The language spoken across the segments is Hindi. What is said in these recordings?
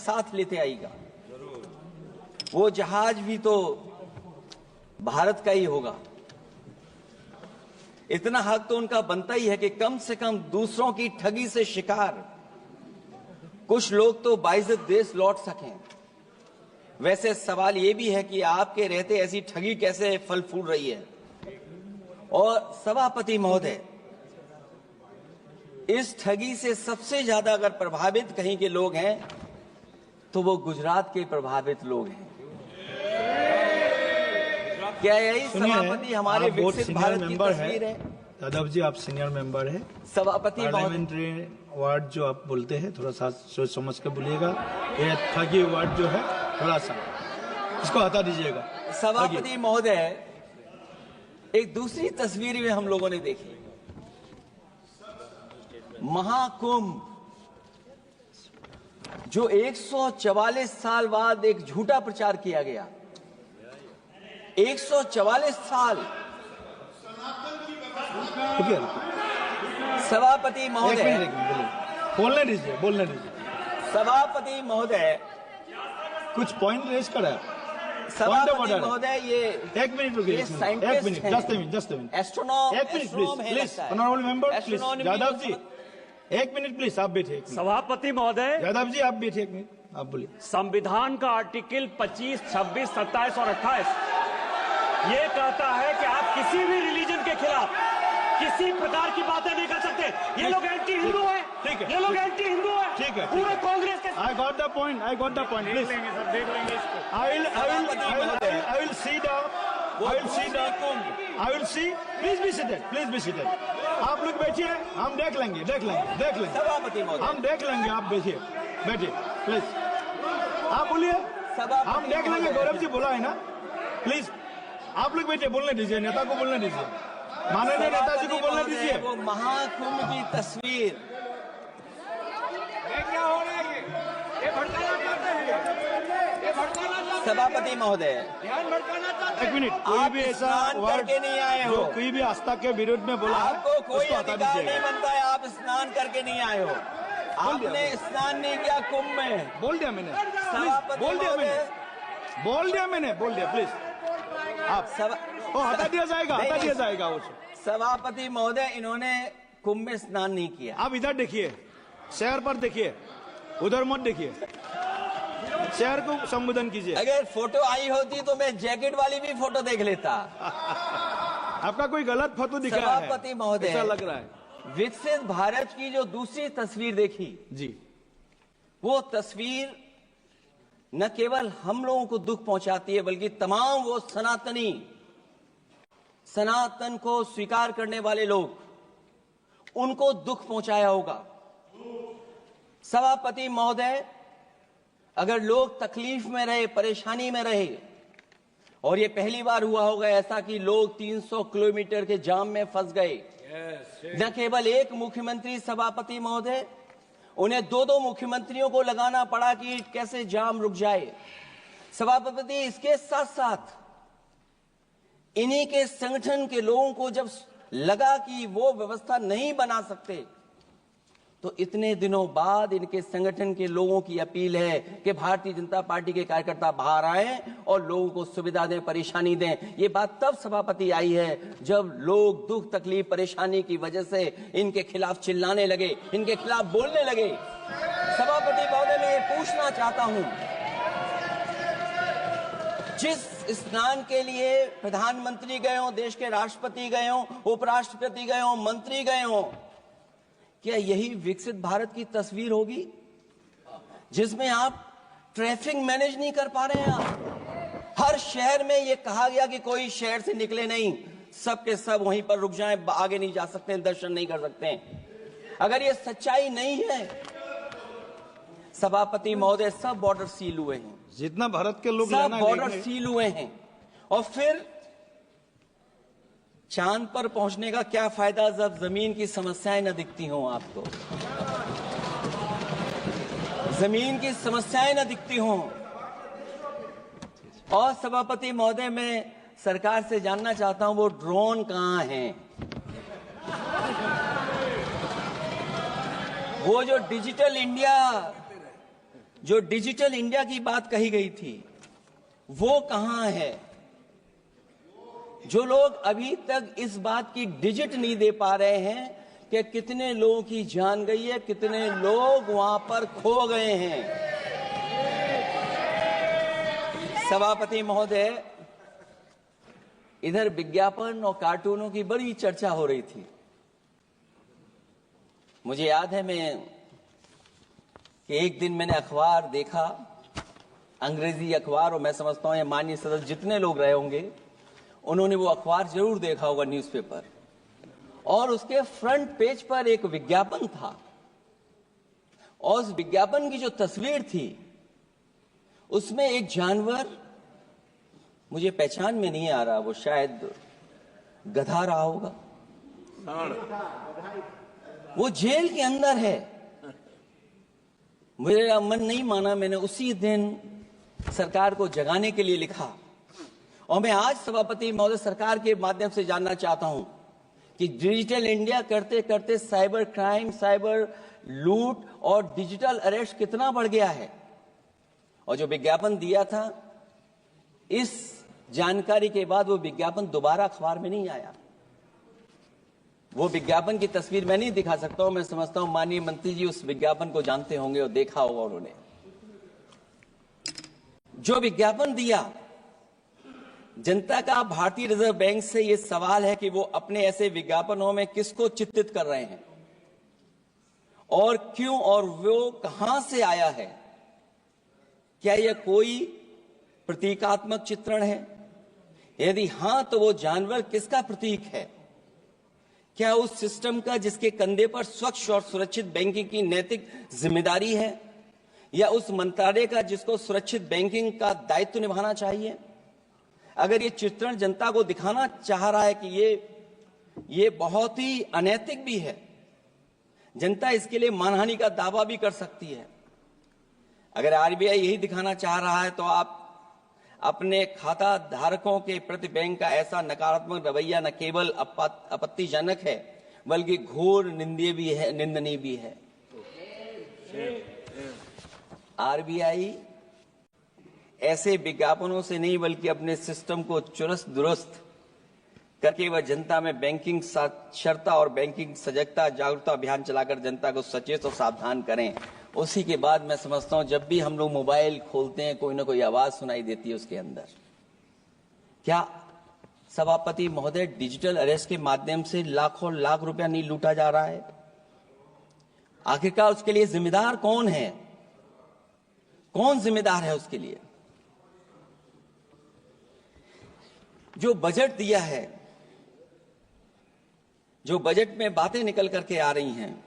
साथ लेते आएगा। वो जहाज भी तो भारत का ही होगा। इतना हक तो उनका बनता ही है कि कम से कम दूसरों की ठगी से शिकार कुछ लोग तो बाइज्जत देश लौट सकें। वैसे सवाल यह भी है कि आपके रहते ऐसी ठगी कैसे फल फूल रही है। और सभापति महोदय, इस ठगी से सबसे ज्यादा अगर प्रभावित कहीं के लोग हैं तो वो गुजरात के प्रभावित लोग हैं। क्या यही सभापति हमारे विकसित भारत की तस्वीर है? यादव जी, आप सीनियर मेंबर हैं। सभापति पार्लियामेंट्री वर्ड जो आप बोलते हैं थोड़ा सा सोच समझ के बोलिएगा। ये ठगी वर्ड जो है थोड़ा सा इसको हटा दीजिएगा। सभापति महोदय, एक दूसरी तस्वीर में हम लोगों ने देखी, महाकुंभ जो 144 साल बाद एक झूठा प्रचार किया गया। 144 साल। सभापति महोदय, बोलने दीजिए। सभापति महोदय, कुछ पॉइंट रेज करा। सभापति महोदय, ये एक मिनट रुकिए, एक मिनट, जस्ट अ मिनट, एस्ट्रोनॉम, एक minute please, honourable member please, Yadav ji एक मिनट प्लीज, आप बैठिए। सभापति महोदय, यादव जी आप बैठिए, एक मिनट, आप बोलिए। संविधान का आर्टिकल 25, 26, 27 और 28 ये कहता है कि आप किसी भी रिलीजन के खिलाफ किसी प्रकार की बातें नहीं कर सकते। ये लोग एंटी हिंदू है, ठीक है, ये लोग एंटी हिंदू है, ठीक है, पूरे कांग्रेस के। I got the point, please. देख लेंगे इसको। I will see, please be seated। आप लोग बैठिए, हम देख लेंगे। सभापति महोदय, हम देख लेंगे, आप बैठिए प्लीज, आप बोलिए, हम देख लेंगे। गौरव जी बोला है ना, प्लीज आप लोग बैठिए, बोलने दीजिए, नेता को बोलने दीजिए, माननीय नेताजी को बोलने दीजिए। वो महाकुंभ की तस्वीर, क्या हो रहा है? ये भड़काना चाहते हैं। सभापति महोदय, ध्यान भड़काना चाहते हैं। एक मिनट, कोई भी ऐसा वर्ड करके नहीं आए हो, कोई भी आस्था के विरुद्ध में बोला है, आपको कोई उसको हटा अधिकार नहीं दीजिएगा। बनता है। आप स्नान करके नहीं आए हो, आपने स्नान नहीं किया कुंभ में। बोल दिया मैंने, सभापति महोदय, बोल दिया प्लीज। आप हटा दिया जाएगा उसे। सभापति महोदय, इन्होंने कुंभ में स्नान नहीं किया। आप इधर देखिए, शहर पर देखिए, उधर मत देखिए, शहर को संबोधन कीजिए। अगर फोटो आई होती तो मैं जैकेट वाली भी फोटो देख लेता। आपका कोई गलत फोटो दिखा है, सभापति महोदय, ऐसा लग रहा है। विकसित भारत की जो दूसरी तस्वीर देखी जी, वो तस्वीर न केवल हम लोगों को दुख पहुंचाती है, बल्कि तमाम वो सनातन को स्वीकार करने वाले लोग, उनको दुख पहुंचाया होगा। सभापति महोदय, अगर लोग तकलीफ में रहे, परेशानी में रहे, और ये पहली बार हुआ होगा ऐसा कि लोग 300 किलोमीटर के जाम में फंस गए। न केवल एक मुख्यमंत्री, सभापति महोदय, उन्हें 2-2 मुख्यमंत्रियों को लगाना पड़ा कि कैसे जाम रुक जाए। सभापति, इसके साथ साथ इन्हीं के संगठन के लोगों को जब लगा कि वो व्यवस्था नहीं बना सकते, तो इतने दिनों बाद इनके संगठन के लोगों की अपील है कि भारतीय जनता पार्टी के कार्यकर्ता बाहर आए और लोगों को सुविधा दें, परेशानी दें। ये बात तब सभापति आई है जब लोग दुख, तकलीफ, परेशानी की वजह से इनके खिलाफ चिल्लाने लगे, इनके खिलाफ बोलने लगे। सभापति महोदय, मैं ये पूछना चाहता हूं, जिस स्नान के लिए प्रधानमंत्री गए हो, देश के राष्ट्रपति गए हो, उपराष्ट्रपति गए हो, मंत्री गए हो, क्या यही विकसित भारत की तस्वीर होगी जिसमें आप ट्रैफिक मैनेज नहीं कर पा रहे हैं? आप हर शहर में ये कहा गया कि कोई शहर से निकले नहीं, सबके सब वहीं पर रुक जाएं, आगे नहीं जा सकते, दर्शन नहीं कर सकते। अगर ये सच्चाई नहीं है सभापति महोदय, सब बॉर्डर सील हुए हैं, जितना भारत के लोग सब बॉर्डर सील हुए हैं, और फिर चांद पर पहुंचने का क्या फायदा जब जमीन की समस्याएं न दिखती हों आपको, जमीन की समस्याएं न दिखती हों। और सभापति महोदय, मैं सरकार से जानना चाहता हूं वो ड्रोन कहां हैं? वो जो डिजिटल इंडिया जो डिजिटल इंडिया की बात कही गई थी वो कहां है? जो लोग अभी तक इस बात की डिजिट नहीं दे पा रहे हैं कि कितने लोगों की जान गई है, कितने लोग वहां पर खो गए हैं। सभापति महोदय, इधर विज्ञापन और कार्टूनों की बड़ी चर्चा हो रही थी। मुझे याद है कि एक दिन मैंने अखबार देखा, अंग्रेजी अखबार, और मैं समझता हूं ये माननीय सदस्य जितने लोग रहे होंगे उन्होंने वो अखबार जरूर देखा होगा, न्यूज़पेपर, और उसके फ्रंट पेज पर एक विज्ञापन था और उस विज्ञापन की जो तस्वीर थी उसमें एक जानवर, मुझे पहचान में नहीं आ रहा, वो शायद गधा रहा होगा, वो जेल के अंदर है। मेरा मन नहीं माना, मैंने उसी दिन सरकार को जगाने के लिए लिखा और मैं आज सभापति महोदय सरकार के माध्यम से जानना चाहता हूं कि डिजिटल इंडिया करते करते साइबर क्राइम, साइबर लूट और डिजिटल अरेस्ट कितना बढ़ गया है। और जो विज्ञापन दिया था, इस जानकारी के बाद वो विज्ञापन दोबारा अखबार में नहीं आया। वो विज्ञापन की तस्वीर मैं नहीं दिखा सकता हूं, मैं समझता हूं माननीय मंत्री जी उस विज्ञापन को जानते होंगे और देखा होगा उन्होंने। जो विज्ञापन दिया, जनता का भारतीय रिजर्व बैंक से यह सवाल है कि वो अपने ऐसे विज्ञापनों में किसको चित्रित कर रहे हैं और क्यों, और वो कहां से आया है। क्या यह कोई प्रतीकात्मक चित्रण है? यदि हां तो वो जानवर किसका प्रतीक है? क्या उस सिस्टम का जिसके कंधे पर स्वच्छ और सुरक्षित बैंकिंग की नैतिक जिम्मेदारी है, या उस मंत्रालय का जिसको सुरक्षित बैंकिंग का दायित्व निभाना चाहिए? अगर ये चित्रण जनता को दिखाना चाह रहा है कि ये बहुत ही अनैतिक भी है, जनता इसके लिए मानहानि का दावा भी कर सकती है। अगर आरबीआई यही दिखाना चाह रहा है तो आप अपने खाता धारकों के प्रति बैंक का ऐसा नकारात्मक रवैया न केवल आपत्तिजनक है बल्कि घोर निंदनीय भी है। आरबीआई ऐसे विज्ञापनों से नहीं बल्कि अपने सिस्टम को चुस्त दुरुस्त करके वह जनता में बैंकिंग साक्षरता और बैंकिंग सजगता जागरूकता अभियान चलाकर जनता को सचेत और सावधान करें। उसी के बाद मैं समझता हूं जब भी हम लोग मोबाइल खोलते हैं कोई ना कोई आवाज सुनाई देती है उसके अंदर। क्या सभापति महोदय, डिजिटल अरेस्ट के माध्यम से लाखों लाख रुपया नहीं लूटा जा रहा है? आखिरकार उसके लिए जिम्मेदार कौन है? कौन जिम्मेदार है उसके लिए? जो बजट दिया है, जो बजट में बातें निकल करके आ रही हैं,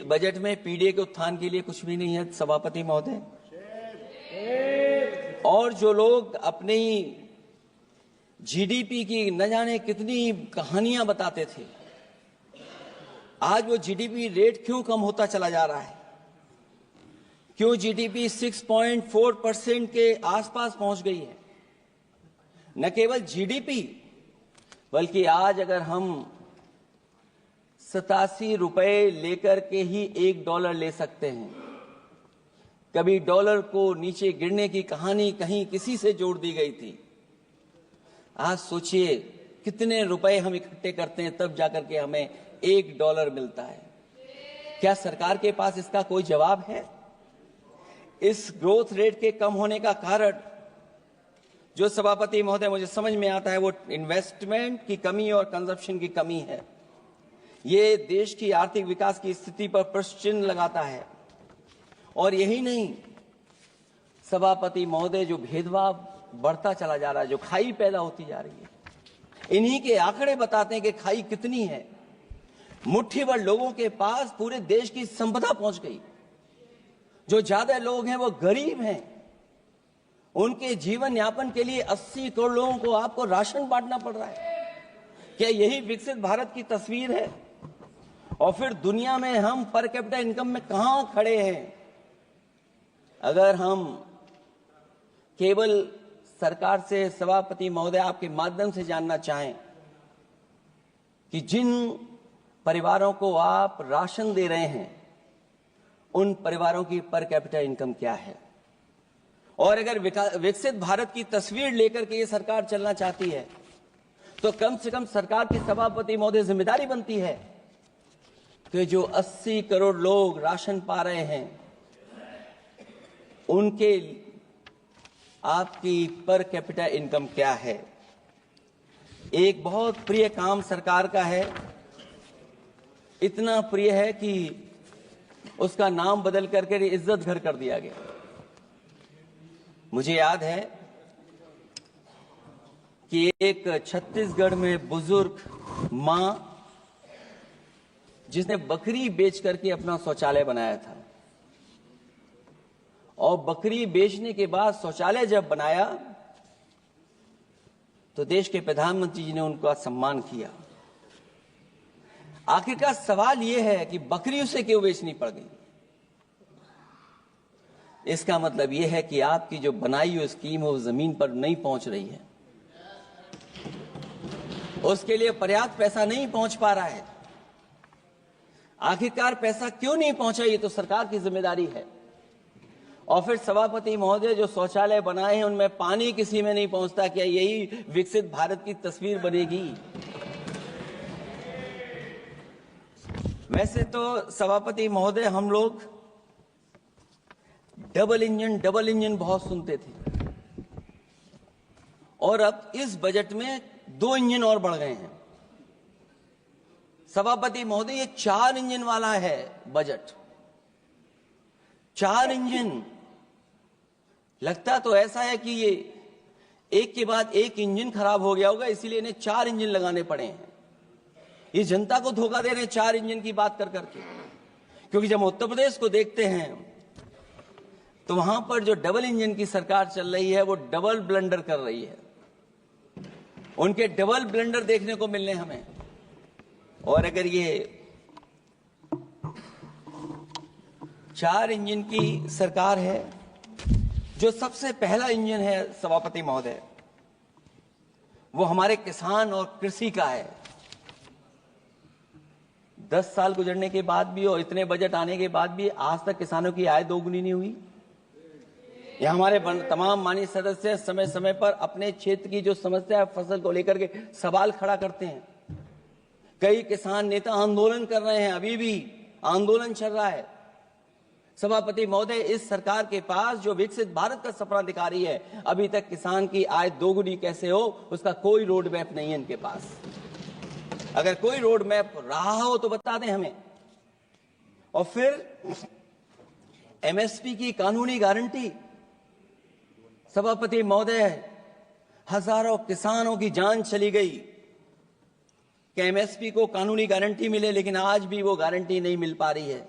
बजट में पीडीए के उत्थान के लिए कुछ भी नहीं है सभापति महोदय। और जो लोग अपनी जीडीपी की न जाने कितनी कहानियां बताते थे, आज वो जीडीपी रेट क्यों कम होता चला जा रहा है? क्यों जीडीपी 6.4% के आसपास पहुंच गई है? न केवल जीडीपी बल्कि आज अगर हम 87 रुपए लेकर के ही $1 ले सकते हैं। कभी डॉलर को नीचे गिरने की कहानी कहीं किसी से जोड़ दी गई थी। आज सोचिए कितने रुपए हम इकट्ठे करते हैं तब जाकर के हमें $1 मिलता है। क्या सरकार के पास इसका कोई जवाब है? इस ग्रोथ रेट के कम होने का कारण जो सभापति महोदय मुझे समझ में आता है वो इन्वेस्टमेंट की कमी और कंजप्शन की कमी है। ये देश की आर्थिक विकास की स्थिति पर प्रश्न चिन्ह लगाता है। और यही नहीं सभापति महोदय, जो भेदभाव बढ़ता चला जा रहा है, जो खाई पैदा होती जा रही है, इन्हीं के आंकड़े बताते हैं कि खाई कितनी है। मुट्ठी भर लोगों के पास पूरे देश की संपदा पहुंच गई। जो ज्यादा लोग हैं वो गरीब हैं। उनके जीवन यापन के लिए 80 करोड़ लोगों को आपको राशन बांटना पड़ रहा है। क्या यही विकसित भारत की तस्वीर है? और फिर दुनिया में हम पर कैपिटा इनकम में कहां खड़े हैं? अगर हम केवल सरकार से सभापति महोदय आपके माध्यम से जानना चाहें कि जिन परिवारों को आप राशन दे रहे हैं उन परिवारों की पर कैपिटा इनकम क्या है। और अगर विकसित भारत की तस्वीर लेकर के ये सरकार चलना चाहती है तो कम से कम सरकार की सभापति महोदय जिम्मेदारी बनती है कि जो 80 करोड़ लोग राशन पा रहे हैं उनके आपकी पर कैपिटा इनकम क्या है। एक बहुत प्रिय काम सरकार का है, इतना प्रिय है कि उसका नाम बदल करके इज्जत घर कर दिया गया। मुझे याद है कि एक छत्तीसगढ़ में बुजुर्ग मां जिसने बकरी बेच करके अपना शौचालय बनाया था और बकरी बेचने के बाद शौचालय जब बनाया तो देश के प्रधानमंत्री जी ने उनका सम्मान किया। आखिरकार सवाल यह है कि बकरी उसे क्यों बेचनी पड़ गई। इसका मतलब यह है कि आपकी जो बनाई हुई स्कीम है वो जमीन पर नहीं पहुंच रही है, उसके लिए पर्याप्त पैसा नहीं पहुंच पा रहा है। आखिरकार पैसा क्यों नहीं पहुंचा ये तो सरकार की जिम्मेदारी है। और फिर सभापति महोदय जो शौचालय बनाए हैं उनमें पानी किसी में नहीं पहुंचता, क्या यही विकसित भारत की तस्वीर बनेगी। वैसे तो सभापति महोदय हम लोग डबल इंजन बहुत सुनते थे और अब इस बजट में 2 इंजन और बढ़ गए हैं। सभापति महोदय ये 4 इंजन वाला है बजट। 4 इंजन लगता तो ऐसा है कि ये एक के बाद एक इंजन खराब हो गया होगा, इसीलिए इन्हें 4 इंजन लगाने पड़े हैं। ये जनता को धोखा दे रहे हैं 4 इंजन की बात कर करके, क्योंकि जब उत्तर प्रदेश को देखते हैं तो वहां पर जो डबल इंजन की सरकार चल रही है वो डबल ब्लंडर कर रही है। उनके डबल ब्लंडर देखने को मिलने हमें। और अगर ये 4 इंजन की सरकार है, जो सबसे पहला इंजन है सभापति महोदय वो हमारे किसान और कृषि का है। 10 साल गुजरने के बाद भी और इतने बजट आने के बाद भी आज तक किसानों की आय दोगुनी नहीं हुई। यह हमारे तमाम माननीय सदस्य समय समय पर अपने क्षेत्र की जो समस्या है फसल को लेकर के सवाल खड़ा करते हैं। कई किसान नेता आंदोलन कर रहे हैं, अभी भी आंदोलन चल रहा है। सभापति महोदय, इस सरकार के पास जो विकसित भारत का सपना दिखा रही है, अभी तक किसान की आय दोगुनी कैसे हो उसका कोई रोड मैप नहीं है इनके पास। अगर कोई रोड मैप रहा हो तो बता दें हमें। और फिर एमएसपी की कानूनी गारंटी। सभापति महोदय, हजारों किसानों की जान चली गई कि एमएसपी को कानूनी गारंटी मिले, लेकिन आज भी वो गारंटी नहीं मिल पा रही है।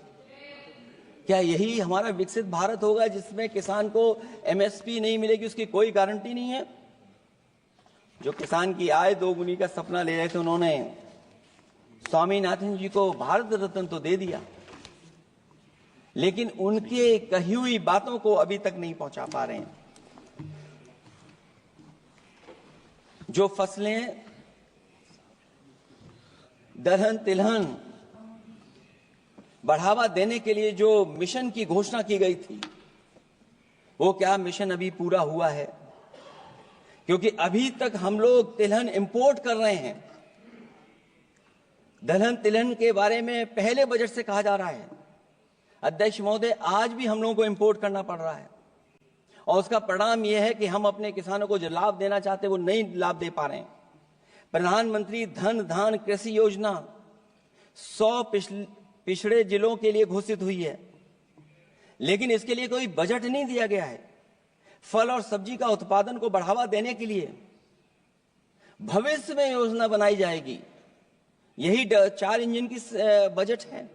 क्या यही हमारा विकसित भारत होगा जिसमें किसान को एमएसपी नहीं मिलेगी, उसकी कोई गारंटी नहीं है? जो किसान की आय दोगुनी का सपना ले रहे थे उन्होंने स्वामीनाथन जी को भारत रत्न तो दे दिया, लेकिन उनके कही हुई बातों को अभी तक नहीं पहुंचा पा रहे हैं। जो फसलें दलहन तिलहन बढ़ावा देने के लिए जो मिशन की घोषणा की गई थी, वो क्या मिशन अभी पूरा हुआ है? क्योंकि अभी तक हम लोग तिलहन इंपोर्ट कर रहे हैं। दलहन तिलहन के बारे में पहले बजट से कहा जा रहा है अध्यक्ष महोदय, आज भी हम लोगों को इंपोर्ट करना पड़ रहा है। और उसका परिणाम यह है कि हम अपने किसानों को जो लाभ देना चाहते हैं वो नहीं लाभ दे पा रहे हैं। प्रधानमंत्री धन धान कृषि योजना 100 पिछड़े जिलों के लिए घोषित हुई है, लेकिन इसके लिए कोई बजट नहीं दिया गया है। फल और सब्जी का उत्पादन को बढ़ावा देने के लिए भविष्य में योजना बनाई जाएगी। यही 4 इंजन की बजट है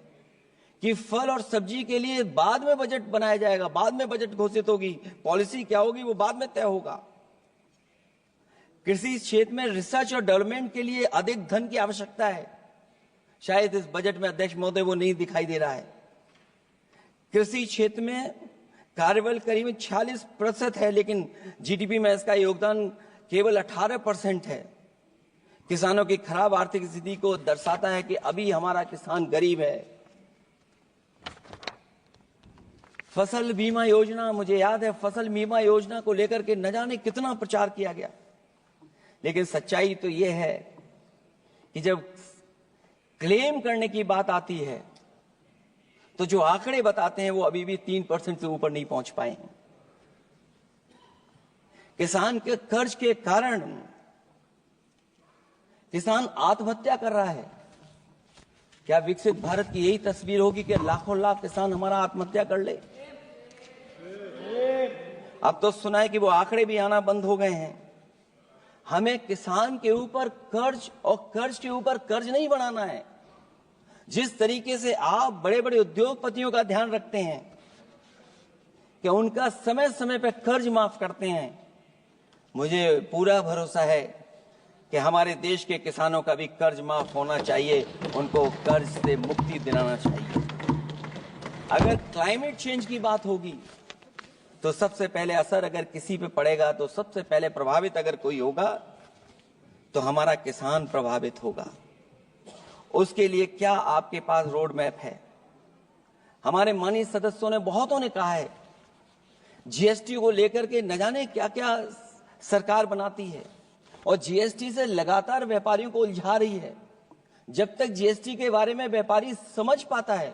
कि फल और सब्जी के लिए बाद में बजट बनाया जाएगा, बाद में बजट घोषित होगी। पॉलिसी क्या होगी वो बाद में तय होगा। कृषि क्षेत्र में रिसर्च और डेवलपमेंट के लिए अधिक धन की आवश्यकता है। शायद इस बजट में अध्यक्ष महोदय वो नहीं दिखाई दे रहा है। कृषि क्षेत्र में कार्यबल करीब 46% है, लेकिन जीडीपी में इसका योगदान केवल 18% है। किसानों की खराब आर्थिक स्थिति को दर्शाता है कि अभी हमारा किसान गरीब है। फसल बीमा योजना, मुझे याद है फसल बीमा योजना को लेकर के न जाने कितना प्रचार किया गया, लेकिन सच्चाई तो यह है कि जब क्लेम करने की बात आती है तो जो आंकड़े बताते हैं वो अभी भी 3% से ऊपर नहीं पहुंच पाए हैं। किसान के कर्ज के कारण किसान आत्महत्या कर रहा है। क्या विकसित भारत की यही तस्वीर होगी कि लाखों लाख किसान हमारा आत्महत्या कर ले? अब तो सुना है कि वो आंकड़े भी आना बंद हो गए हैं। हमें किसान के ऊपर कर्ज और कर्ज के ऊपर कर्ज नहीं बनाना है। जिस तरीके से आप बड़े बड़े उद्योगपतियों का ध्यान रखते हैं कि उनका समय समय पर कर्ज माफ करते हैं, मुझे पूरा भरोसा है कि हमारे देश के किसानों का भी कर्ज माफ होना चाहिए, उनको कर्ज से मुक्ति दिलाना चाहिए। अगर क्लाइमेट चेंज की बात होगी तो सबसे पहले असर अगर किसी पे पड़ेगा तो सबसे पहले प्रभावित अगर कोई होगा तो हमारा किसान प्रभावित होगा। उसके लिए क्या आपके पास रोड मैप है? हमारे माननीय सदस्यों ने बहुतों ने कहा है जीएसटी को लेकर के न जाने क्या क्या सरकार बनाती है और जीएसटी से लगातार व्यापारियों को उलझा रही है। जब तक जीएसटी के बारे में व्यापारी समझ पाता है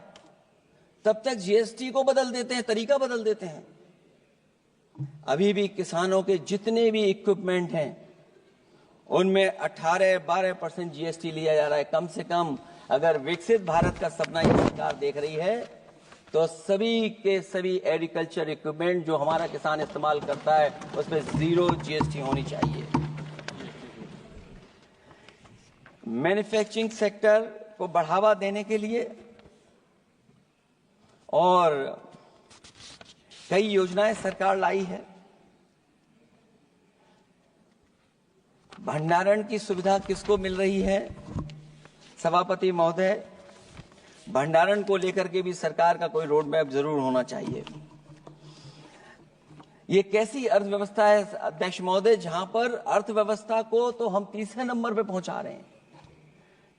तब तक जीएसटी को बदल देते हैं, तरीका बदल देते हैं। अभी भी किसानों के जितने भी इक्विपमेंट हैं उनमें 18-12% जीएसटी लिया जा रहा है। कम से कम अगर विकसित भारत का सपना ये सरकार देख रही है तो सभी के सभी एग्रीकल्चर इक्विपमेंट जो हमारा किसान इस्तेमाल करता है उस पर 0 जीएसटी होनी चाहिए। मैन्युफैक्चरिंग सेक्टर को बढ़ावा देने के लिए और कई योजनाएं सरकार लाई है। भंडारण की सुविधा किसको मिल रही है? सभापति महोदय, भंडारण को लेकर के भी सरकार का कोई रोड मैप जरूर होना चाहिए। ये कैसी अर्थव्यवस्था है अध्यक्ष महोदय, जहां पर अर्थव्यवस्था को तो हम तीसरे नंबर पे पहुंचा रहे हैं,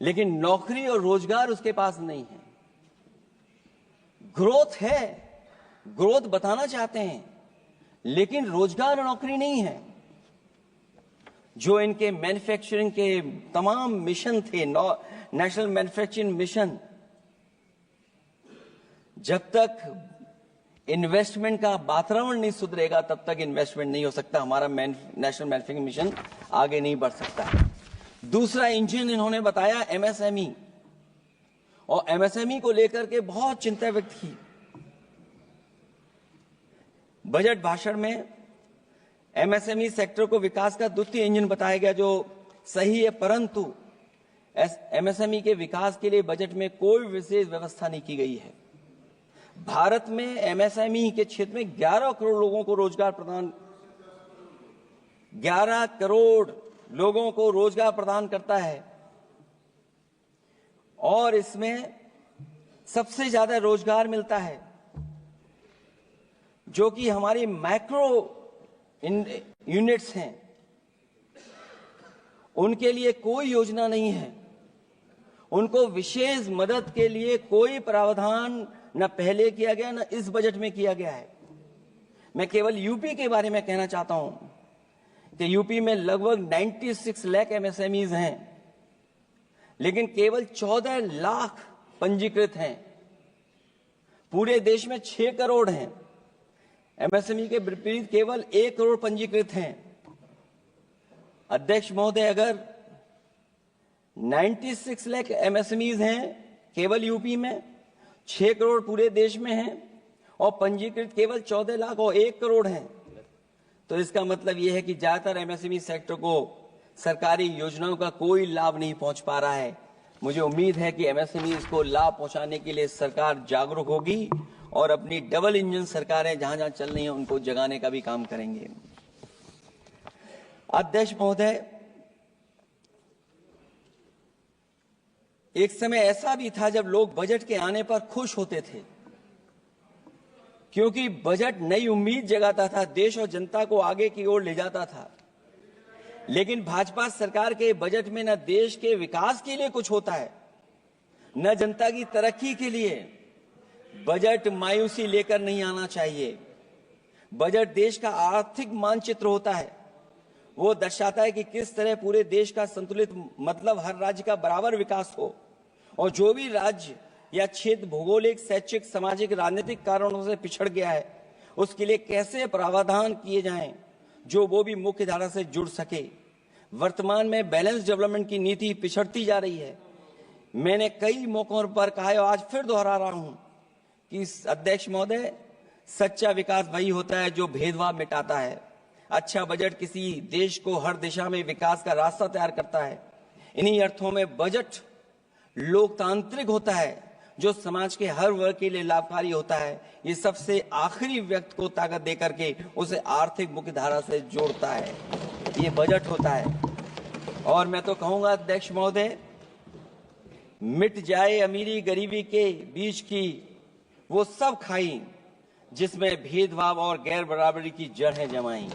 लेकिन नौकरी और रोजगार उसके पास नहीं है। ग्रोथ है, ग्रोथ बताना चाहते हैं, लेकिन रोजगार और नौकरी नहीं है। जो इनके मैन्युफैक्चरिंग के तमाम मिशन थे, नेशनल मैन्युफैक्चरिंग मिशन, जब तक इन्वेस्टमेंट का वातावरण नहीं सुधरेगा तब तक इन्वेस्टमेंट नहीं हो सकता। हमारा नेशनल मैन्युफैक्चरिंग मिशन आगे नहीं बढ़ सकता। दूसरा इंजन इन्होंने बताया एमएसएमई, और एमएसएमई को लेकर के बहुत चिंता व्यक्त की। बजट भाषण में एमएसएमई सेक्टर को विकास का द्वितीय इंजन बताया गया, जो सही है, परंतु एमएसएमई के विकास के लिए बजट में कोई विशेष व्यवस्था नहीं की गई है। भारत में एमएसएमई के क्षेत्र में 11 करोड़ लोगों को रोजगार प्रदान 11 करोड़ लोगों को रोजगार प्रदान करता है, और इसमें सबसे ज्यादा रोजगार मिलता है जो कि हमारी माइक्रो यूनिट्स हैं। उनके लिए कोई योजना नहीं है, उनको विशेष मदद के लिए कोई प्रावधान न पहले किया गया न इस बजट में किया गया है। मैं केवल यूपी के बारे में कहना चाहता हूं कि यूपी में लगभग 96 लाख एमएसएमईज हैं, लेकिन केवल 14 लाख पंजीकृत हैं। पूरे देश में 6 करोड़ हैं। एमएसएमई के विपरीत केवल 1 करोड़ पंजीकृत हैं। अध्यक्ष महोदय, अगर 96 लाख एमएसएमईज हैं केवल यूपी में, 6 करोड़ पूरे देश में हैं, और पंजीकृत केवल 14 लाख और 1 करोड़ हैं, तो इसका मतलब यह है कि ज्यादातर एमएसएमई सेक्टर को सरकारी योजनाओं का कोई लाभ नहीं पहुंच पा रहा है। मुझे उम्मीद है कि एमएसएमई को लाभ पहुंचाने के लिए सरकार जागरूक होगी और अपनी डबल इंजन सरकारें जहां जहां चल रही हैं उनको जगाने का भी काम करेंगे। अध्यक्ष महोदय, एक समय ऐसा भी था जब लोग बजट के आने पर खुश होते थे, क्योंकि बजट नई उम्मीद जगाता था, देश और जनता को आगे की ओर ले जाता था। लेकिन भाजपा सरकार के बजट में न देश के विकास के लिए कुछ होता है, न जनता की तरक्की के लिए। बजट मायूसी लेकर नहीं आना चाहिए। बजट देश का आर्थिक मानचित्र होता है। वो दर्शाता है कि किस तरह पूरे देश का संतुलित, मतलब हर राज्य का बराबर विकास हो, और जो भी राज्य या क्षेत्र भौगोलिक, शैक्षिक, सामाजिक, राजनीतिक कारणों से पिछड़ गया है, उसके लिए कैसे प्रावधान किए जाएं जो वो भी मुख्य धारा से जुड़ सके। वर्तमान में बैलेंस डेवलपमेंट की नीति पिछड़ती जा रही है। मैंने कई मौकों पर कहा है, आज फिर दोहरा रहा हूं कि अध्यक्ष महोदय, सच्चा विकास वही होता है जो भेदभाव मिटाता है। अच्छा बजट किसी देश को हर दिशा में विकास का रास्ता तैयार करता है। इन्हीं अर्थों में बजट लोकतांत्रिक होता है, जो समाज के हर वर्ग के लिए लाभकारी होता है। ये सबसे आखिरी व्यक्ति को ताकत देकर के उसे आर्थिक मुख्य धारा से जोड़ता है। ये बजट होता है। और मैं तो कहूंगा अध्यक्ष महोदय, मिट जाए अमीरी गरीबी के बीच की वो सब खाई जिसमें भेदभाव और गैर बराबरी की जड़ें जमाई।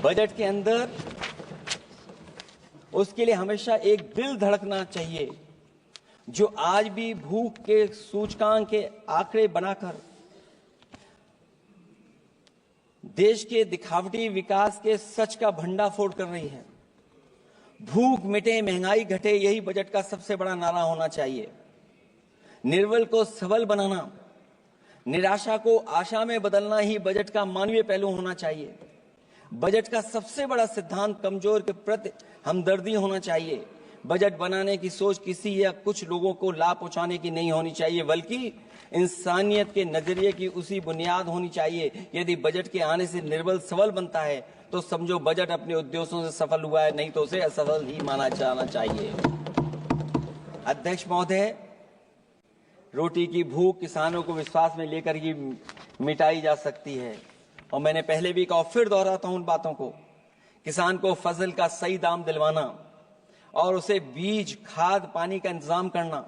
बजट के अंदर उसके लिए हमेशा एक दिल धड़कना चाहिए, जो आज भी भूख के सूचकांक के आंकड़े बनाकर देश के दिखावटी विकास के सच का भंडाफोड़ कर रही है। भूख मिटे, महंगाई घटे, यही बजट का सबसे बड़ा नारा होना चाहिए। निर्बल को सबल बनाना, निराशा को आशा में बदलना ही बजट का मानवीय पहलू होना चाहिए। बजट का सबसे बड़ा सिद्धांत कमजोर के प्रति हमदर्दी होना चाहिए। बजट बनाने की सोच किसी या कुछ लोगों को लाभ पहुंचाने की नहीं होनी चाहिए, बल्कि इंसानियत के नजरिए की उसी बुनियाद होनी चाहिए। यदि बजट के आने से निर्बल सबल बनता है तो समझो बजट अपने उद्देश्यों से सफल हुआ है, नहीं तो उसे असफल ही माना जाना चाहिए। अध्यक्ष महोदय, रोटी की भूख किसानों को विश्वास में लेकर ही मिटाई जा सकती है। और मैंने पहले भी कहा और फिर दोहराता हूं उन बातों को। किसान को फसल का सही दाम दिलवाना और उसे बीज, खाद, पानी का इंतजाम करना,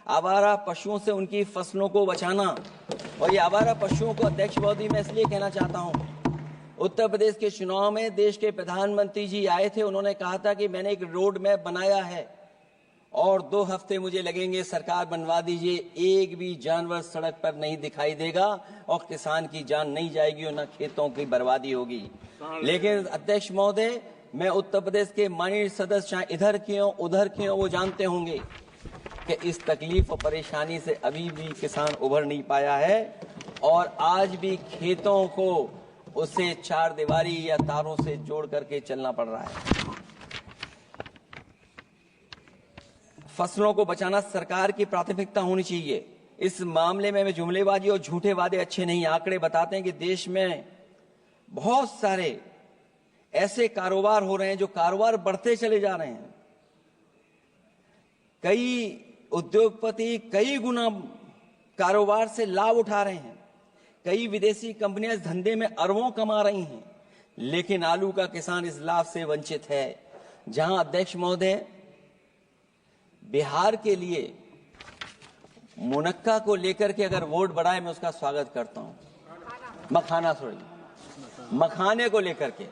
आवारा पशुओं से उनकी फसलों को बचाना। और ये आवारा पशुओं को अध्यक्ष महोदय मैं इसलिए कहना चाहता हूं, उत्तर प्रदेश के चुनाव में देश के प्रधानमंत्री जी आए थे, उन्होंने कहा था कि मैंने एक रोड मैप बनाया है और 2 हफ्ते मुझे लगेंगे, सरकार बनवा दीजिए, एक भी जानवर सड़क पर नहीं दिखाई देगा और किसान की जान नहीं जाएगी और न खेतों की बर्बादी होगी। लेकिन अध्यक्ष महोदय, मैं उत्तर प्रदेश के माननीय सदस्य चाहे इधर के हों उधर के हों, वो जानते होंगे कि इस तकलीफ और परेशानी से अभी भी किसान उभर नहीं पाया है और आज भी खेतों को उसे चार दीवारी या तारों से जोड़ करके चलना पड़ रहा है। फसलों को बचाना सरकार की प्राथमिकता होनी चाहिए। इस मामले में जुमलेबाजी और झूठे वादे अच्छे नहीं। आंकड़े बताते हैं कि देश में बहुत सारे ऐसे कारोबार हो रहे हैं जो कारोबार बढ़ते चले जा रहे हैं। कई उद्योगपति कई गुना कारोबार से लाभ उठा रहे हैं। कई विदेशी कंपनियां इस धंधे में अरबों कमा रही हैं, लेकिन आलू का किसान इस लाभ से वंचित है। जहां अध्यक्ष महोदय, बिहार के लिए मुनक्का को लेकर के अगर वोट बढ़ाए, मैं उसका स्वागत करता हूं। मखाने को लेकर के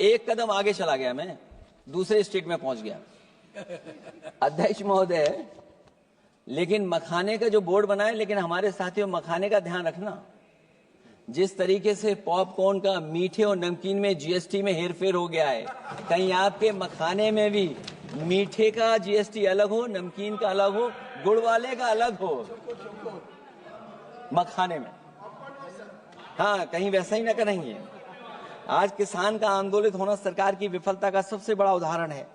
एक कदम आगे चला गया, मैं दूसरे स्टेट में पहुंच गया अध्यक्ष महोदय। लेकिन मखाने का जो बोर्ड बनाए, लेकिन हमारे साथियों मखाने का ध्यान रखना, जिस तरीके से पॉपकॉर्न का मीठे और नमकीन में जीएसटी में हेरफेर हो गया है, कहीं आपके मखाने में भी मीठे का जीएसटी अलग हो, नमकीन का अलग हो, गुड़ वाले का अलग हो मखाने में। हाँ, कहीं वैसा ही ना करेंगे। आज किसान का आंदोलित होना सरकार की विफलता का सबसे बड़ा उदाहरण है।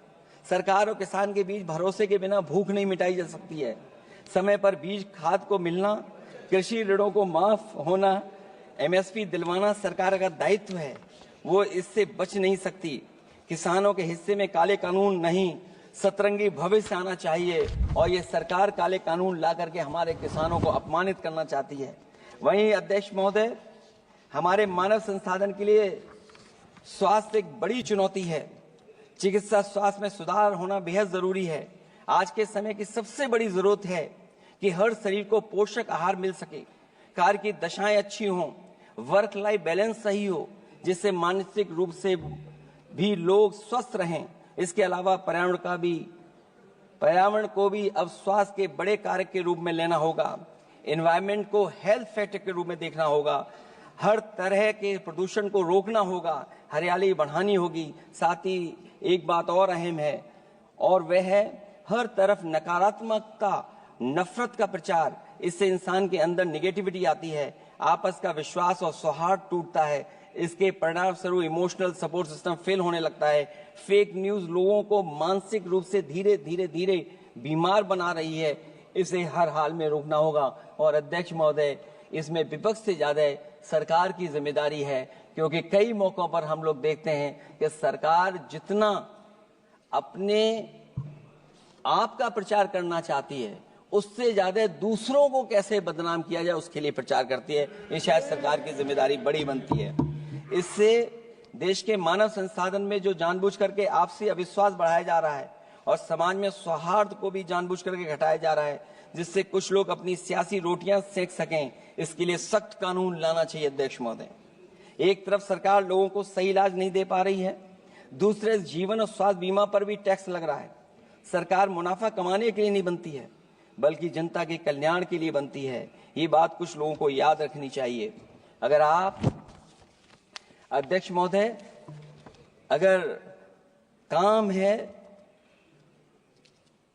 सरकार और किसान के बीच भरोसे के बिना भूख नहीं मिटाई जा सकती है। समय पर बीज, खाद को मिलना, कृषि ऋणों को माफ होना, एमएसपी दिलवाना सरकार का दायित्व है। वो इससे बच नहीं सकती। किसानों के हिस्से में काले कानून नहीं, सतरंगी भविष्य आना चाहिए और ये सरकार काले कानून ला करके हमारे किसानों को अपमानित करना चाहती है। वहीं अध्यक्ष महोदय, हमारे मानव संसाधन के लिए स्वास्थ्य एक बड़ी चुनौती है। चिकित्सा स्वास्थ्य में सुधार होना बेहद जरूरी है। आज के समय की सबसे बड़ी जरूरत है कि हर शरीर को पोषक आहार मिल सके, कार्य की दशाएं अच्छी हों, वर्क लाइफ बैलेंस सही हो, जिससे मानसिक रूप से भी लोग स्वस्थ रहें। इसके अलावा पर्यावरण को भी अब स्वास्थ्य के बड़े कारक के रूप में लेना होगा। एनवायरनमेंट को हेल्थ फैक्टर के रूप में देखना होगा, हर तरह के प्रदूषण को रोकना होगा, हरियाली बढ़ानी होगी। साथ ही एक बात और अहम है और वह है हर तरफ नकारात्मकता, नफरत का प्रचार। इससे इंसान के अंदर नेगेटिविटी आती है, आपस का विश्वास और सौहार्द टूटता है। इसके परिणाम स्वरूप इमोशनल सपोर्ट सिस्टम फेल होने लगता है। फेक न्यूज लोगों को मानसिक रूप से धीरे धीरे बीमार बना रही है। इसे हर हाल में रोकना होगा। और अध्यक्ष महोदय, इसमें विपक्ष से ज्यादा सरकार की जिम्मेदारी है, क्योंकि कई मौकों पर हम लोग देखते हैं कि सरकार जितना अपने आप का प्रचार करना चाहती है, उससे ज्यादा दूसरों को कैसे बदनाम किया जाए उसके लिए प्रचार करती है। ये शायद सरकार की जिम्मेदारी बड़ी बनती है। इससे देश के मानव संसाधन में जो जानबूझ करके आपसी अविश्वास बढ़ाया जा रहा है और समाज में सौहार्द को भी जानबूझ करके घटाया जा रहा है, जिससे कुछ लोग अपनी सियासी रोटियां सेक सकें। इसके लिए सख्त कानून लाना चाहिए। अध्यक्ष महोदय, एक तरफ सरकार लोगों को सही इलाज नहीं दे पा रही है, दूसरे जीवन और स्वास्थ्य बीमा पर भी टैक्स लग रहा है। सरकार मुनाफा कमाने के लिए नहीं बनती है, बल्कि जनता के कल्याण के लिए बनती है। ये बात कुछ लोगों को याद रखनी चाहिए। अगर आप अध्यक्ष महोदय, अगर काम है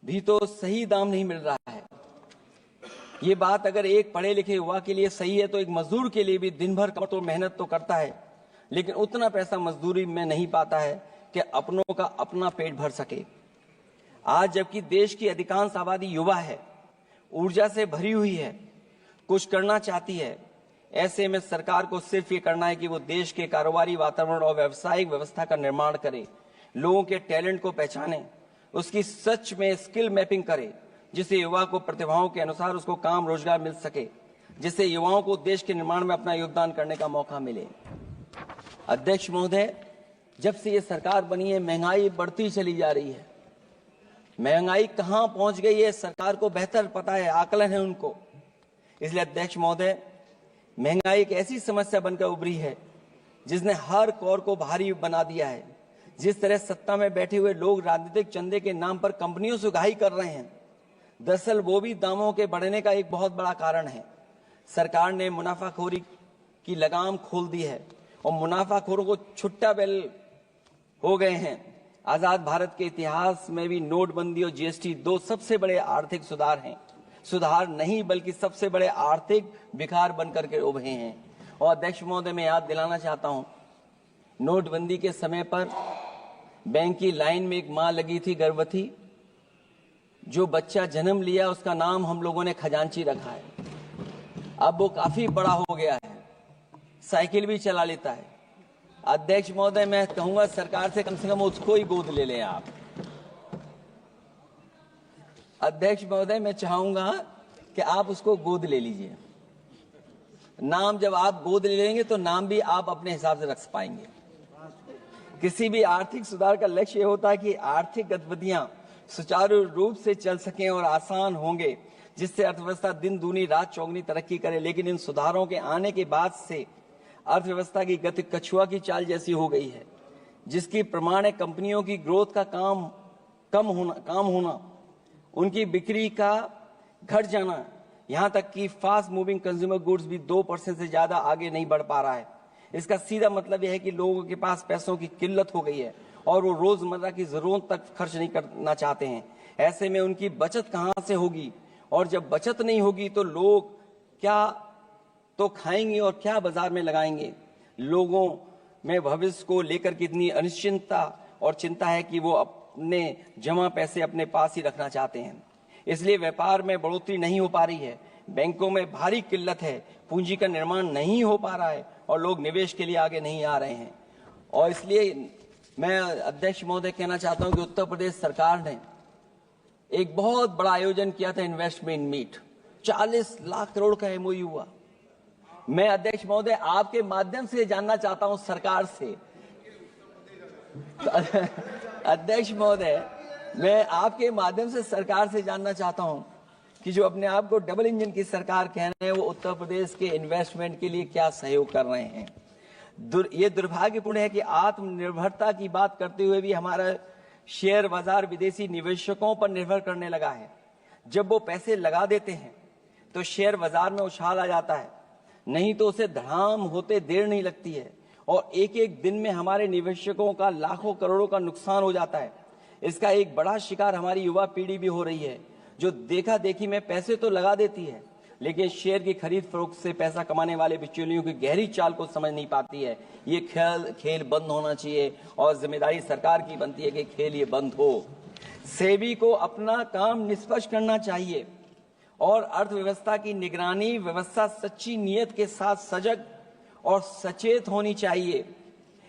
भी तो सही दाम नहीं मिल रहा है। ये बात अगर एक पढ़े लिखे युवा के लिए सही है तो एक मजदूर के लिए भी दिन भर तो मेहनत तो करता है, लेकिन उतना पैसा मजदूरी में नहीं पाता है कि अपनों का अपना पेट भर सके। आज जबकि देश की अधिकांश आबादी युवा है, ऊर्जा से भरी हुई है, कुछ करना चाहती है, ऐसे में सरकार को सिर्फ ये करना है कि वो देश के कारोबारी वातावरण और व्यावसायिक व्यवस्था का निर्माण करे, लोगों के टैलेंट को पहचाने, उसकी सच में स्किल मैपिंग करे, जिससे युवा को प्रतिभाओं के अनुसार उसको काम रोजगार मिल सके, जिससे युवाओं को देश के निर्माण में अपना योगदान करने का मौका मिले। अध्यक्ष महोदय, जब से ये सरकार बनी है महंगाई बढ़ती चली जा रही है। महंगाई कहां पहुंच गई है सरकार को बेहतर पता है, आकलन है उनको। इसलिए अध्यक्ष महोदय, महंगाई एक ऐसी समस्या बनकर उभरी है जिसने हर कौर को भारी बना दिया है। जिस तरह सत्ता में बैठे हुए लोग राजनीतिक चंदे के नाम पर कंपनियों से उगाही कर रहे हैं, दरअसल वो भी दामों के बढ़ने का एक बहुत बड़ा कारण है। सरकार ने मुनाफाखोरी की लगाम खोल दी है और मुनाफाखोरों को छुट्टा बैल हो गए हैं। आजाद भारत के इतिहास में भी नोटबंदी और जीएसटी दो सबसे बड़े आर्थिक सुधार हैं। सुधार नहीं बल्कि सबसे बड़े आर्थिक विकार बनकर के उभरे हैं। और अध्यक्ष महोदय, मैं याद दिलाना चाहता हूं, नोटबंदी के समय पर बैंक की लाइन में एक मां लगी थी गर्भवती, जो बच्चा जन्म लिया उसका नाम हम लोगों ने खजांची रखा है। अब वो काफी बड़ा हो गया है, साइकिल भी चला लेता है। अध्यक्ष महोदय, मैं कहूंगा सरकार से कम उसको ही गोद ले लें आप। अध्यक्ष महोदय, मैं चाहूंगा कि आप उसको गोद ले लीजिए। नाम जब आप गोद ले लेंगे तो नाम भी आप अपने हिसाब से रख पाएंगे। किसी भी आर्थिक सुधार का लक्ष्य होता है कि आर्थिक गतिविधियां सुचारू रूप से चल सकें और आसान होंगे, जिससे अर्थव्यवस्था दिन दूनी रात चौगुनी तरक्की करे। लेकिन इन सुधारों के आने के बाद से अर्थव्यवस्था की गति कछुआ की चाल जैसी हो गई है, जिसकी प्रमाण है कंपनियों की ग्रोथ का काम होना, उनकी बिक्री का घट जाना, यहां तक कि फास्ट मूविंग कंज्यूमर गुड्स भी 2% से ज्यादा आगे नहीं बढ़ पा रहा है। इसका सीधा मतलब यह है कि लोगों के पास पैसों की किल्लत हो गई है और वो रोजमर्रा की जरूरत तक खर्च नहीं करना चाहते हैं। ऐसे में उनकी बचत कहां से होगी, और जब बचत नहीं होगी तो लोग क्या तो खाएंगे और क्या बाजार में लगाएंगे। लोगों में भविष्य को लेकर कितनी अनिश्चितता और चिंता है कि वो अपने जमा पैसे अपने पास ही रखना चाहते हैं। इसलिए व्यापार में बढ़ोतरी नहीं हो पा रही है, बैंकों में भारी किल्लत है, पूंजी का निर्माण नहीं हो पा रहा है और लोग निवेश के लिए आगे नहीं आ रहे हैं। और इसलिए मैं अध्यक्ष महोदय कहना चाहता हूं कि उत्तर प्रदेश सरकार ने एक बहुत बड़ा आयोजन किया था, इन्वेस्टमेंट मीट। 40 लाख करोड़ का एमओयू हुआ। मैं अध्यक्ष महोदय आपके माध्यम से जानना चाहता हूं सरकार से, अध्यक्ष महोदय मैं आपके माध्यम से सरकार से जानना चाहता हूं कि जो अपने आप को डबल इंजन की सरकार कह रहे हैं, वो उत्तर प्रदेश के इन्वेस्टमेंट के लिए क्या सहयोग कर रहे हैं। ये दुर्भाग्यपूर्ण है कि आत्मनिर्भरता की बात करते हुए भी हमारा शेयर बाजार विदेशी निवेशकों पर निर्भर करने लगा है। जब वो पैसे लगा देते हैं तो शेयर बाजार में उछाल आ जाता है, नहीं तो उसे धड़ाम होते देर नहीं लगती है और एक एक दिन में हमारे निवेशकों का लाखों करोड़ों का नुकसान हो जाता है। इसका एक बड़ा शिकार हमारी युवा पीढ़ी भी हो रही है, जो देखा देखी में पैसे तो लगा देती है, लेकिन शेयर की खरीद फरोख्त से पैसा कमाने वाले बिचौलियों की गहरी चाल को समझ नहीं पाती है। ये खेल बंद होना चाहिए और जिम्मेदारी सरकार की बनती है कि खेल ये बंद हो। सेबी को अपना काम निष्पक्ष करना चाहिए और अर्थव्यवस्था की निगरानी व्यवस्था सच्ची नीयत के साथ सजग और सचेत होनी चाहिए।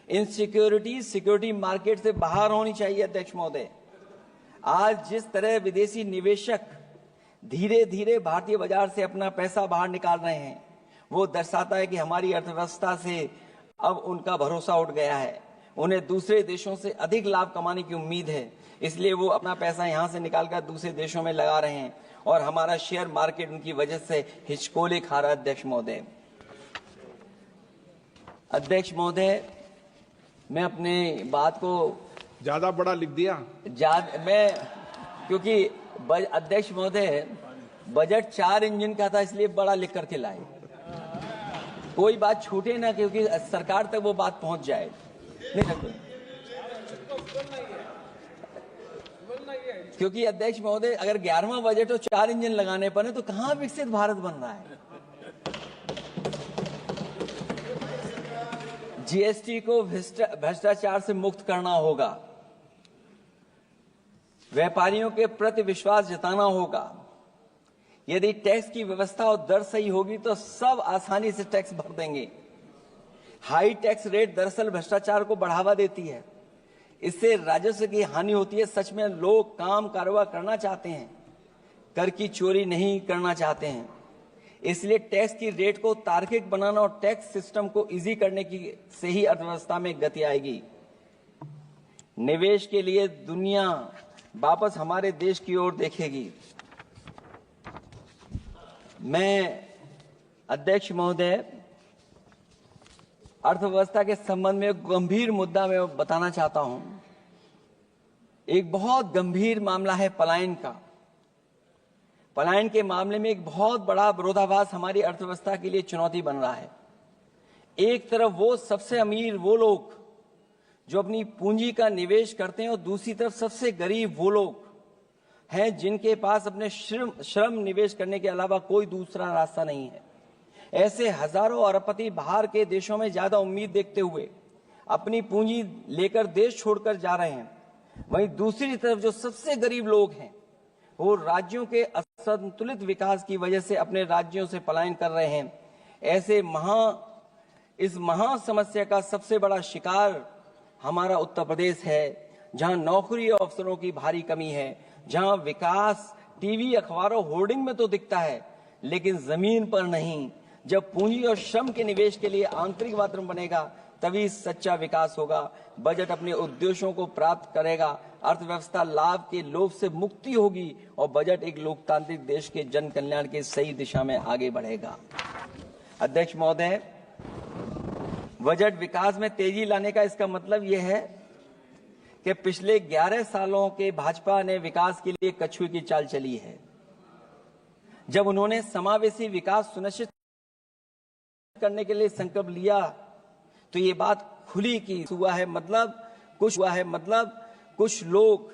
इनसिक्योरिटी सिक्योरिटी मार्केट से बाहर होनी चाहिए। अध्यक्ष महोदय, आज जिस तरह विदेशी निवेशक धीरे धीरे भारतीय बाजार से अपना पैसा बाहर निकाल रहे हैं, वो दर्शाता है कि हमारी अर्थव्यवस्था से अब उनका भरोसा उठ गया है। उन्हें दूसरे देशों से अधिक लाभ कमाने की उम्मीद है, इसलिए वो अपना पैसा यहां से निकालकर दूसरे देशों में लगा रहे हैं और हमारा शेयर मार्केट उनकी वजह से हिचकोले खा रहा है। अध्यक्ष महोदय, मैं अपनी बात को ज्यादा बड़ा लिख दिया। क्योंकि अध्यक्ष महोदय, बजट 4 इंजन का था, इसलिए बड़ा लिख करके लाए। कोई बात छूटे ना, क्योंकि सरकार तक वो बात पहुंच जाए। क्योंकि अध्यक्ष महोदय, अगर 11वां बजट हो 4 इंजन लगाने पड़े तो कहां विकसित भारत बन रहा है। जीएसटी को भ्रष्टाचार से मुक्त करना होगा, व्यापारियों के प्रति विश्वास जताना होगा। यदि टैक्स की व्यवस्था और दर सही होगी तो सब आसानी से टैक्स भर देंगे। हाई टैक्स रेट दरअसल भ्रष्टाचार को बढ़ावा देती है, इससे राजस्व की हानि होती है। सच में लोग काम कारोबार करना चाहते हैं, कर की चोरी नहीं करना चाहते हैं। इसलिए टैक्स की रेट को तार्किक बनाना और टैक्स सिस्टम को इजी करने की से ही अर्थव्यवस्था में गति आएगी। निवेश के लिए दुनिया वापस हमारे देश की ओर देखेगी। मैं अध्यक्ष महोदय, अर्थव्यवस्था के संबंध में एक गंभीर मुद्दा मैं बताना चाहता हूं। एक बहुत गंभीर मामला है पलायन का। पलायन के मामले में एक बहुत बड़ा विरोधाभास हमारी अर्थव्यवस्था के लिए चुनौती बन रहा है। एक तरफ वो सबसे अमीर वो लोग जो अपनी पूंजी का निवेश करते हैं और दूसरी तरफ सबसे गरीब वो लोग हैं जिनके पास अपने श्रम निवेश करने के अलावा कोई दूसरा रास्ता नहीं है। ऐसे हजारों अरबपति बाहर के देशों में ज्यादा उम्मीद देखते हुए अपनी पूंजी लेकर देश छोड़कर जा रहे हैं। वहीं दूसरी तरफ जो सबसे गरीब लोग हैं वो राज्यों के असंतुलित विकास की वजह से अपने राज्यों से पलायन कर रहे हैं। इस महा समस्या का सबसे बड़ा शिकार हमारा उत्तर प्रदेश है, जहां नौकरी और अवसरों की भारी कमी है, जहां विकास टीवी अखबारों होर्डिंग में तो दिखता है लेकिन जमीन पर नहीं। जब पूंजी और श्रम के निवेश के लिए आंतरिक वातावरण बनेगा तभी सच्चा विकास होगा, बजट अपने उद्देश्यों को प्राप्त करेगा, अर्थव्यवस्था लाभ के लोभ से मुक्ति होगी और बजट एक लोकतांत्रिक देश के जन कल्याण की सही दिशा में आगे बढ़ेगा। अध्यक्ष महोदय, बजट विकास में तेजी लाने का इसका मतलब यह है कि पिछले 11 सालों के भाजपा ने विकास के लिए कछुए की चाल चली है। जब उन्होंने समावेशी विकास सुनिश्चित करने के लिए संकल्प लिया तो ये बात खुली की हुआ है मतलब कुछ लोग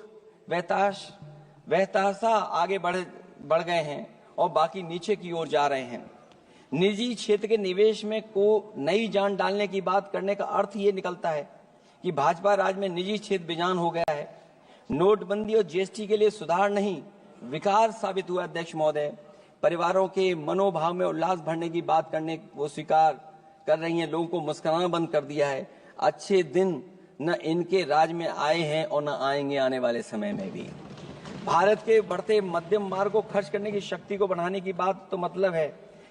वहताशा आगे बढ़ गए हैं और बाकी नीचे की ओर जा रहे हैं। निजी क्षेत्र के निवेश में को नई जान डालने की बात करने का अर्थ ये निकलता है कि भाजपा राज में निजी क्षेत्र बेजान हो गया है। नोटबंदी और जीएसटी के लिए सुधार नहीं विकास साबित हुआ। अध्यक्ष महोदय, परिवारों के मनोभाव में उल्लास भरने की बात करने वो स्वीकार कर रही हैं, लोगों को मुस्कुराना बंद कर दिया है। अच्छे दिन न इनके राज में आए हैं और न आएंगे आने वाले समय में भी। भारत के बढ़ते मध्यम मार्ग को खर्च करने की शक्ति को बढ़ाने की बात तो मतलब है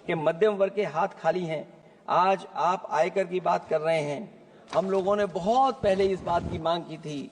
कि मध्यम वर्ग के हाथ खाली हैं। आज आप आयकर की बात कर रहे हैं, हम लोगों ने बहुत पहले इस बात की मांग की थी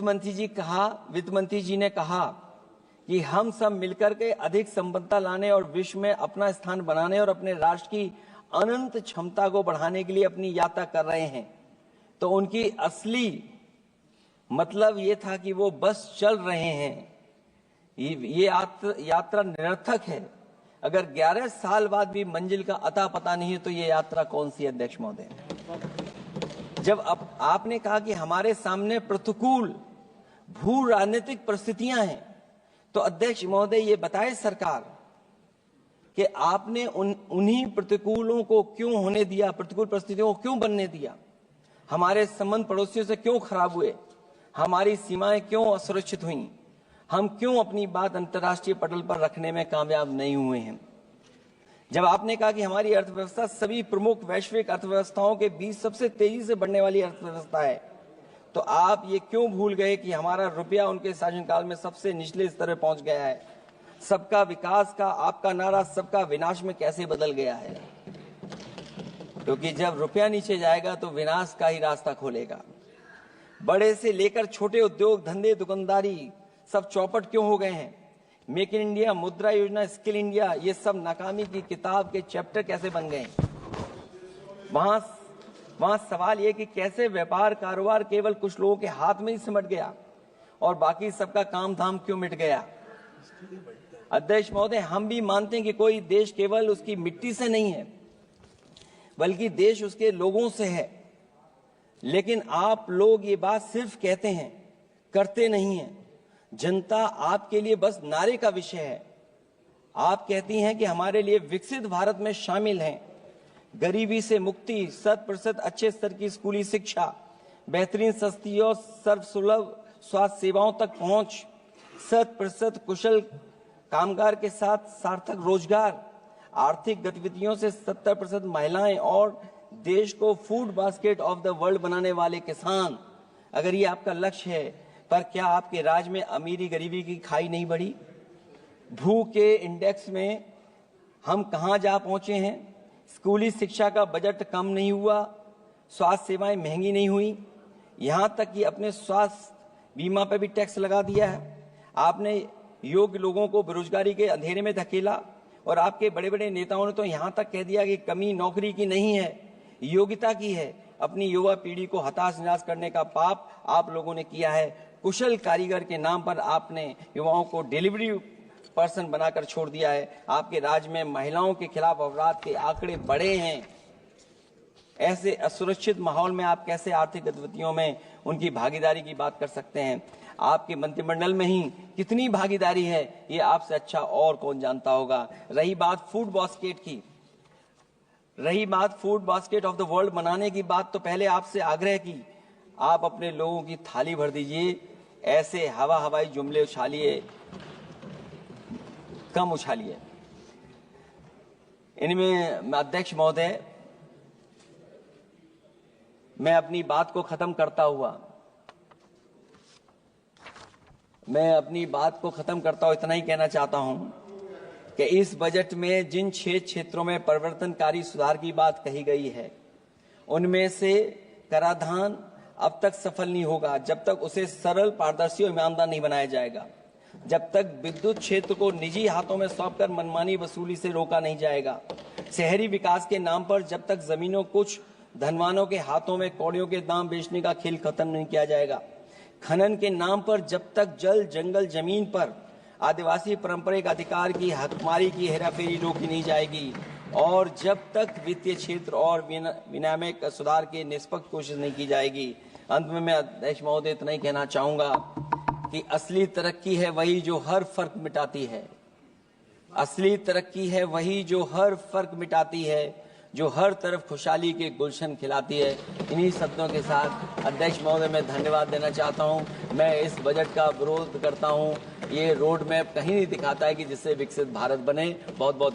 वित्त मंत्री जी ने कहा कि हम सब मिलकर के अधिक संपन्नता लाने और विश्व में अपना स्थान बनाने और अपने राष्ट्र की अनंत क्षमता को बढ़ाने के लिए अपनी यात्रा कर रहे हैं, तो उनकी असली मतलब ये था कि वो बस चल रहे हैं। ये यात्रा निरर्थक है। अगर 11 साल बाद भी मंजिल का अता पता नहीं है तो ये यात्रा कौन सी है अध्यक्ष महोदय? जब आपने कहा कि हमारे सामने प्रतिकूल भू राजनीतिक परिस्थितियां हैं, तो अध्यक्ष महोदय ये बताए सरकार कि आपने उन्हीं प्रतिकूलों को क्यों होने दिया, प्रतिकूल परिस्थितियों को क्यों बनने दिया? हमारे संबंध पड़ोसियों से क्यों खराब हुए? हमारी सीमाएं क्यों असुरक्षित हुई? हम क्यों अपनी बात अंतर्राष्ट्रीय पटल पर रखने में कामयाब नहीं हुए हैं? जब आपने कहा कि हमारी अर्थव्यवस्था सभी प्रमुख वैश्विक अर्थव्यवस्थाओं के बीच सबसे तेजी से बढ़ने वाली अर्थव्यवस्था है, तो आप ये क्यों भूल गए कि हमारा रुपया उनके शासनकाल में सबसे निचले स्तर पर पहुंच गया है? सबका विकास का आपका नारा सबका विनाश में कैसे बदल गया है? क्योंकि जब रुपया नीचे जाएगा तो विनाश का ही रास्ता खोलेगा। बड़े से लेकर छोटे उद्योग धंधे दुकानदारी सब चौपट क्यों हो गए हैं? मेक इन इंडिया, मुद्रा योजना, स्किल इंडिया, ये सब नाकामी की किताब के चैप्टर कैसे बन गए? वहां सवाल ये कि कैसे व्यापार कारोबार केवल कुछ लोगों के हाथ में ही सिमट गया और बाकी सबका काम धाम क्यों मिट गया? अध्यक्ष महोदय, हम भी मानते हैं कि कोई देश केवल उसकी मिट्टी से नहीं है, बल्कि देश उसके लोगों से है। लेकिन आप लोग ये बात सिर्फ कहते हैं, करते नहीं हैं। जनता आपके लिए बस नारे का विषय है। आप कहती हैं कि हमारे लिए विकसित भारत में शामिल हैं गरीबी से मुक्ति, 100% अच्छे स्तर की स्कूली शिक्षा, बेहतरीन सस्ती और सर्वसुलभ स्वास्थ्य सेवाओं तक पहुंच, 100% कुशल कामगार के साथ सार्थक रोजगार, आर्थिक गतिविधियों से 70% महिलाएं और देश को food basket of the world बनाने वाले किसान। अगर ये आपका लक्ष्य है, पर क्या आपके राज्य में अमीरी गरीबी की खाई नहीं बढ़ी? भू के इंडेक्स में हम कहां जा पहुंचे हैं? स्कूली शिक्षा का बजट कम नहीं हुआ, स्वास्थ्य सेवाएं महंगी नहीं हुई, यहां तक कि अपने स्वास्थ्य बीमा पर भी टैक्स लगा दिया है। आपने योग्य लोगों को बेरोजगारी के अंधेरे में धकेला और आपके बड़े बड़े नेताओं ने तो यहां तक कह दिया कि कमी नौकरी की नहीं है, योग्यता की है। अपनी युवा पीढ़ी को हताश निराश करने का पाप आप लोगों ने किया है। कुशल कारीगर के नाम पर आपने युवाओं को डिलीवरी पर्सन बनाकर छोड़ दिया है। आपके राज्य में महिलाओं के खिलाफ अपराध के आंकड़े बढ़े हैं। ऐसे असुरक्षित माहौल में आप कैसे आर्थिक गतिविधियों में उनकी भागीदारी की बात कर सकते हैं? आपके मंत्रिमंडल में ही कितनी भागीदारी है, ये आपसे अच्छा और कौन जानता होगा। रही बात food basket of the world बनाने की बात, तो पहले आपसे आग्रह की आप अपने लोगों की थाली भर दीजिए। ऐसे हवाई जुमले उछालिए, कम उछालिए। इनमें अध्यक्ष महोदय, मैं अपनी बात को खत्म करता हुआ इतना ही कहना चाहता हूं कि इस बजट में जिन 6 क्षेत्रों में परिवर्तनकारी सुधार की बात कही गई है, उनमें से कराधान अब तक सफल नहीं होगा जब तक उसे सरल, पारदर्शी और ईमानदार नहीं बनाया जाएगा। जब तक विद्युत क्षेत्र को निजी हाथों में सौंपकर मनमानी वसूली से रोका नहीं जाएगा। शहरी विकास के नाम पर जब तक जमीनों कुछ धनवानों के हाथों में कौड़ियों के दाम बेचने का खेल खत्म नहीं किया जाएगा। खनन के नाम पर जब तक जल, जंगल, जमीन पर आदिवासी पारंपरिक अधिकार की हकमारी की हेराफेरी रोकी नहीं जाएगी, और जब तक वित्तीय क्षेत्र और विनियामक सुधार की निष्पक्ष कोशिश नहीं की जाएगी। अंत में मैं अध्यक्ष महोदय इतना ही कहना चाहूंगा कि असली तरक्की है वही जो हर फर्क मिटाती है। असली तरक्की है वही जो हर फर्क मिटाती है, जो हर तरफ खुशहाली के गुलशन खिलाती है। इन्हीं शब्दों के साथ अध्यक्ष महोदय मैं धन्यवाद देना चाहता हूं। मैं इस बजट का विरोध करता हूं। ये रोड मैप कहीं नहीं दिखाता है कि जिससे विकसित भारत बने। बहुत बहुत